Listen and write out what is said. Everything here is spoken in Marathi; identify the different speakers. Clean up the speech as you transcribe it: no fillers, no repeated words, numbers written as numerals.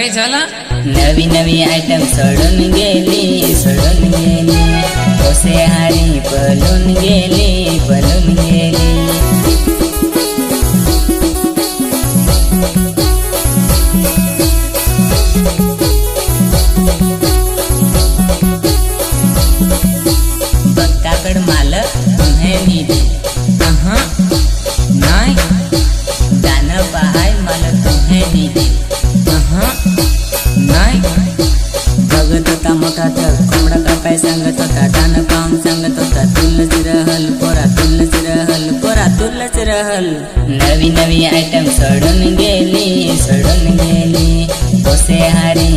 Speaker 1: काय झाला?
Speaker 2: नवी नवी आयटम सोडून गेली सोडून गेली, ओसे हारी पळून गेली पळून गेली.